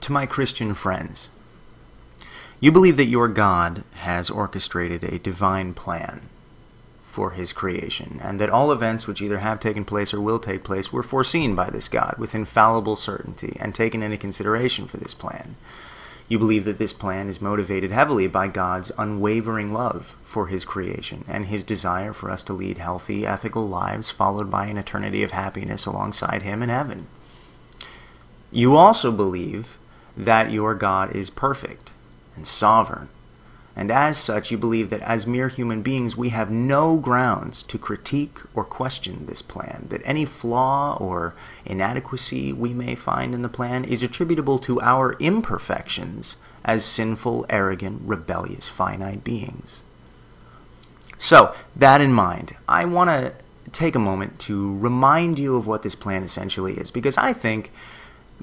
To my Christian friends, you believe that your God has orchestrated a divine plan for his creation, and that all events which either have taken place or will take place were foreseen by this God with infallible certainty and taken into consideration for this plan. You believe that this plan is motivated heavily by God's unwavering love for his creation and his desire for us to lead healthy, ethical lives followed by an eternity of happiness alongside him in heaven. You also believe that your God is perfect and sovereign, and as such you believe that as mere human beings we have no grounds to critique or question this plan, that any flaw or inadequacy we may find in the plan is attributable to our imperfections as sinful, arrogant, rebellious, finite beings. So, that in mind, I want to take a moment to remind you of what this plan essentially is, because I think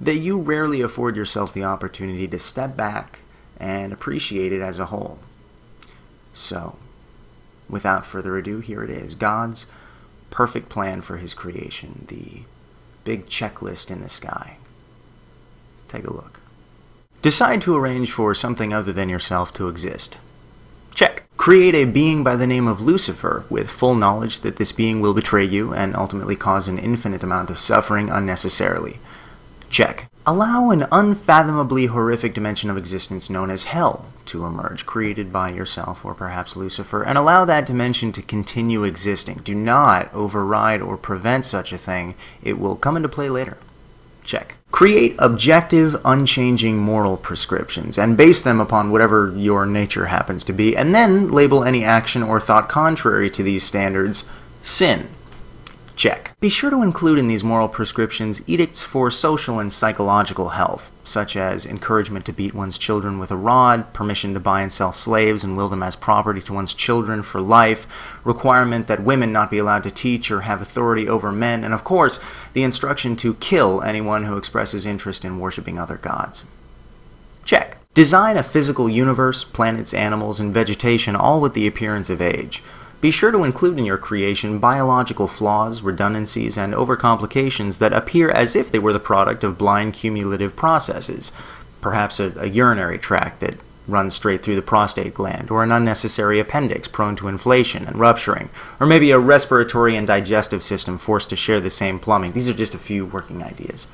that you rarely afford yourself the opportunity to step back and appreciate it as a whole. So, without further ado, here it is. God's perfect plan for his creation. The big checklist in the sky. Take a look. Decide to arrange for something other than yourself to exist. Check. Create a being by the name of Lucifer with full knowledge that this being will betray you and ultimately cause an infinite amount of suffering unnecessarily. Check. Allow an unfathomably horrific dimension of existence known as hell to emerge, created by yourself or perhaps Lucifer, and allow that dimension to continue existing. Do not override or prevent such a thing. It will come into play later. Check. Create objective, unchanging moral prescriptions and base them upon whatever your nature happens to be, and then label any action or thought contrary to these standards sin. Check. Be sure to include in these moral prescriptions edicts for social and psychological health, such as encouragement to beat one's children with a rod, permission to buy and sell slaves and will them as property to one's children for life, requirement that women not be allowed to teach or have authority over men, and of course, the instruction to kill anyone who expresses interest in worshiping other gods. Check. Design a physical universe, planets, animals, and vegetation, all with the appearance of age. Be sure to include in your creation biological flaws, redundancies, and overcomplications that appear as if they were the product of blind cumulative processes. Perhaps a urinary tract that runs straight through the prostate gland, or an unnecessary appendix prone to inflation and rupturing, or maybe a respiratory and digestive system forced to share the same plumbing. These are just a few working ideas.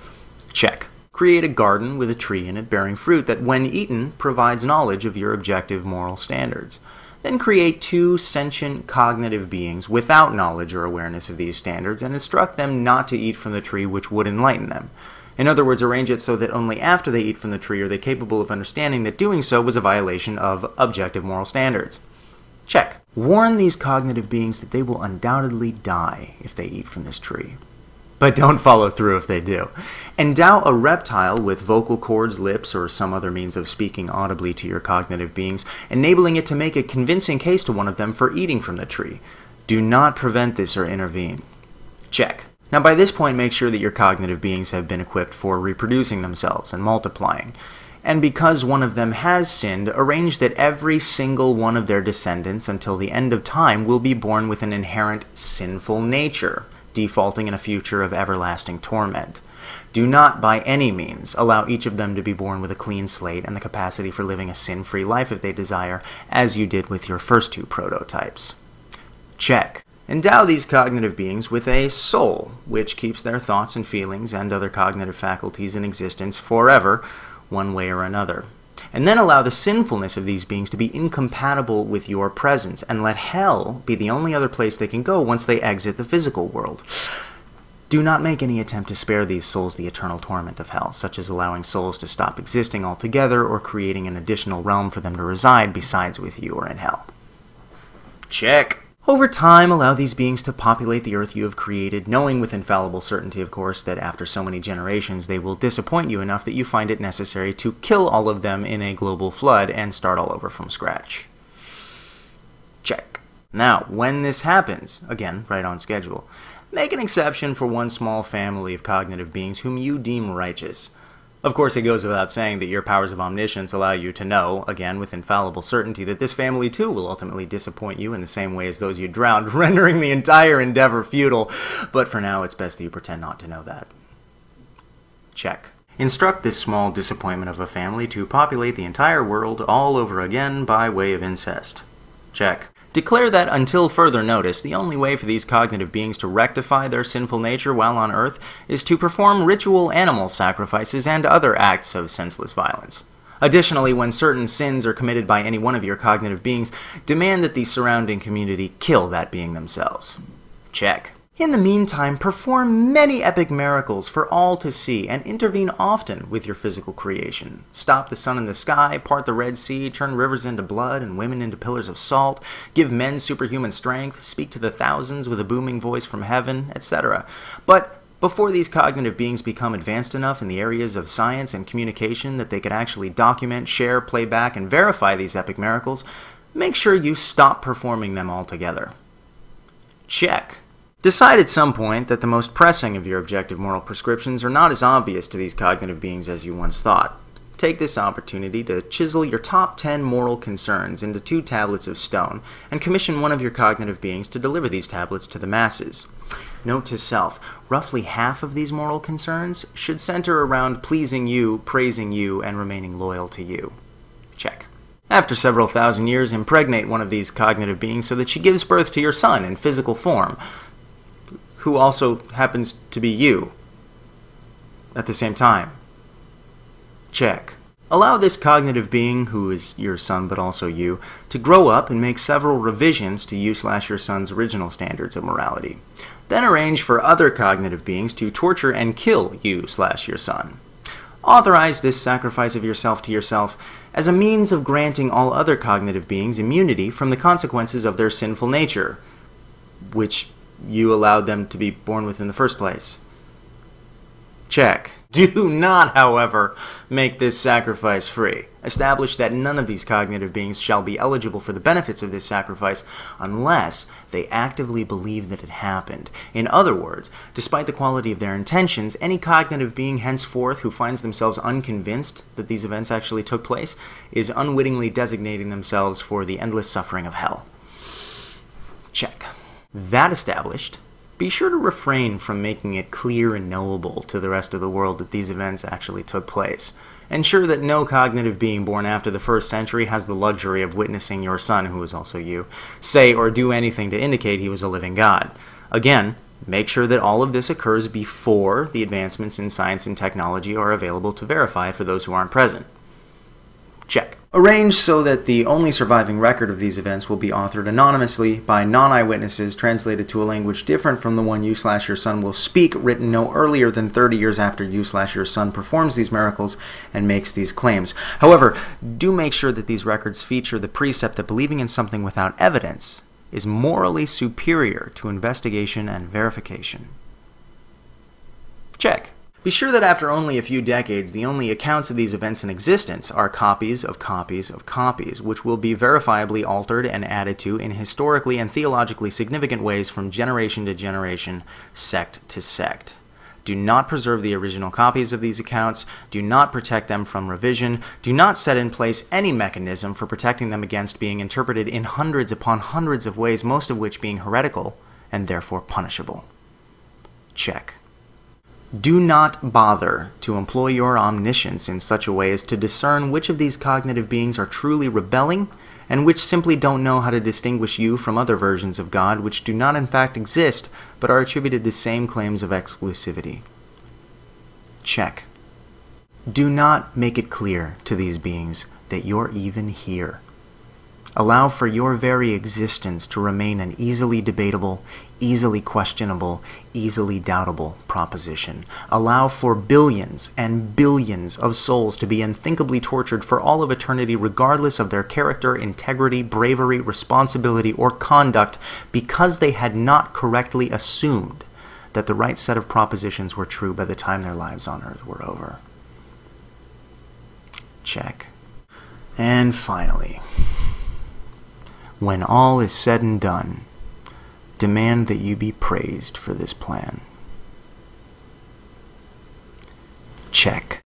Check. Create a garden with a tree in it bearing fruit that, when eaten, provides knowledge of your objective moral standards. Then create two sentient cognitive beings without knowledge or awareness of these standards and instruct them not to eat from the tree which would enlighten them. In other words, arrange it so that only after they eat from the tree are they capable of understanding that doing so was a violation of objective moral standards. Check. Warn these cognitive beings that they will undoubtedly die if they eat from this tree. But don't follow through if they do. Endow a reptile with vocal cords, lips, or some other means of speaking audibly to your cognitive beings, enabling it to make a convincing case to one of them for eating from the tree. Do not prevent this or intervene. Check. Now by this point, make sure that your cognitive beings have been equipped for reproducing themselves and multiplying. And because one of them has sinned, arrange that every single one of their descendants until the end of time will be born with an inherent sinful nature, defaulting in a future of everlasting torment. Do not by any means allow each of them to be born with a clean slate and the capacity for living a sin-free life if they desire, as you did with your first two prototypes. Check. Endow these cognitive beings with a soul, which keeps their thoughts and feelings and other cognitive faculties in existence forever, one way or another. And then allow the sinfulness of these beings to be incompatible with your presence, and let hell be the only other place they can go once they exit the physical world. Do not make any attempt to spare these souls the eternal torment of hell, such as allowing souls to stop existing altogether or creating an additional realm for them to reside besides with you or in hell. Check. Over time, allow these beings to populate the earth you have created, knowing with infallible certainty, of course, that after so many generations they will disappoint you enough that you find it necessary to kill all of them in a global flood and start all over from scratch. Check. Now, when this happens, again, right on schedule, make an exception for one small family of cognitive beings whom you deem righteous. Of course, it goes without saying that your powers of omniscience allow you to know, again with infallible certainty, that this family too will ultimately disappoint you in the same way as those you drowned, rendering the entire endeavor futile. But for now, it's best that you pretend not to know that. Check. Instruct this small disappointment of a family to populate the entire world all over again by way of incest. Check. Declare that until further notice, the only way for these cognitive beings to rectify their sinful nature while on Earth is to perform ritual animal sacrifices and other acts of senseless violence. Additionally, when certain sins are committed by any one of your cognitive beings, demand that the surrounding community kill that being themselves. Check. In the meantime, perform many epic miracles for all to see and intervene often with your physical creation. Stop the sun in the sky, part the Red Sea, turn rivers into blood and women into pillars of salt, give men superhuman strength, speak to the thousands with a booming voice from heaven, etc. But before these cognitive beings become advanced enough in the areas of science and communication that they could actually document, share, play back, and verify these epic miracles, make sure you stop performing them altogether. Check. Decide at some point that the most pressing of your objective moral prescriptions are not as obvious to these cognitive beings as you once thought. Take this opportunity to chisel your top 10 moral concerns into 2 tablets of stone and commission one of your cognitive beings to deliver these tablets to the masses. Note to self, roughly half of these moral concerns should center around pleasing you, praising you, and remaining loyal to you. Check. After several thousand years, impregnate one of these cognitive beings so that she gives birth to your son in physical form, who also happens to be you at the same time. Check. Allow this cognitive being, who is your son but also you, to grow up and make several revisions to you/your son's original standards of morality. Then arrange for other cognitive beings to torture and kill you/your son. Authorize this sacrifice of yourself to yourself as a means of granting all other cognitive beings immunity from the consequences of their sinful nature, which you allowed them to be born with in the first place. Check. Do not, however, make this sacrifice free. Establish that none of these cognitive beings shall be eligible for the benefits of this sacrifice unless they actively believe that it happened. In other words, despite the quality of their intentions, any cognitive being henceforth who finds themselves unconvinced that these events actually took place is unwittingly designating themselves for the endless suffering of hell. Check. That established, be sure to refrain from making it clear and knowable to the rest of the world that these events actually took place. Ensure that no cognitive being born after the 1st century has the luxury of witnessing your son, who is also you, say or do anything to indicate he was a living God. Again, make sure that all of this occurs before the advancements in science and technology are available to verify it for those who aren't present. Check. Arrange so that the only surviving record of these events will be authored anonymously by non-eyewitnesses, translated to a language different from the one you/your son will speak, written no earlier than 30 years after you/your son performs these miracles and makes these claims. However, do make sure that these records feature the precept that believing in something without evidence is morally superior to investigation and verification. Check. Be sure that after only a few decades, the only accounts of these events in existence are copies of copies of copies, which will be verifiably altered and added to in historically and theologically significant ways from generation to generation, sect to sect. Do not preserve the original copies of these accounts, do not protect them from revision, do not set in place any mechanism for protecting them against being interpreted in hundreds upon hundreds of ways, most of which being heretical and therefore punishable. Check. Do not bother to employ your omniscience in such a way as to discern which of these cognitive beings are truly rebelling and which simply don't know how to distinguish you from other versions of God which do not in fact exist but are attributed the same claims of exclusivity. Check. Do not make it clear to these beings that you're even here. Allow for your very existence to remain an easily debatable, easily questionable, easily doubtable proposition. Allow for billions and billions of souls to be unthinkably tortured for all of eternity regardless of their character, integrity, bravery, responsibility, or conduct because they had not correctly assumed that the right set of propositions were true by the time their lives on earth were over. Check. And finally, when all is said and done, demand that you be praised for this plan. Check.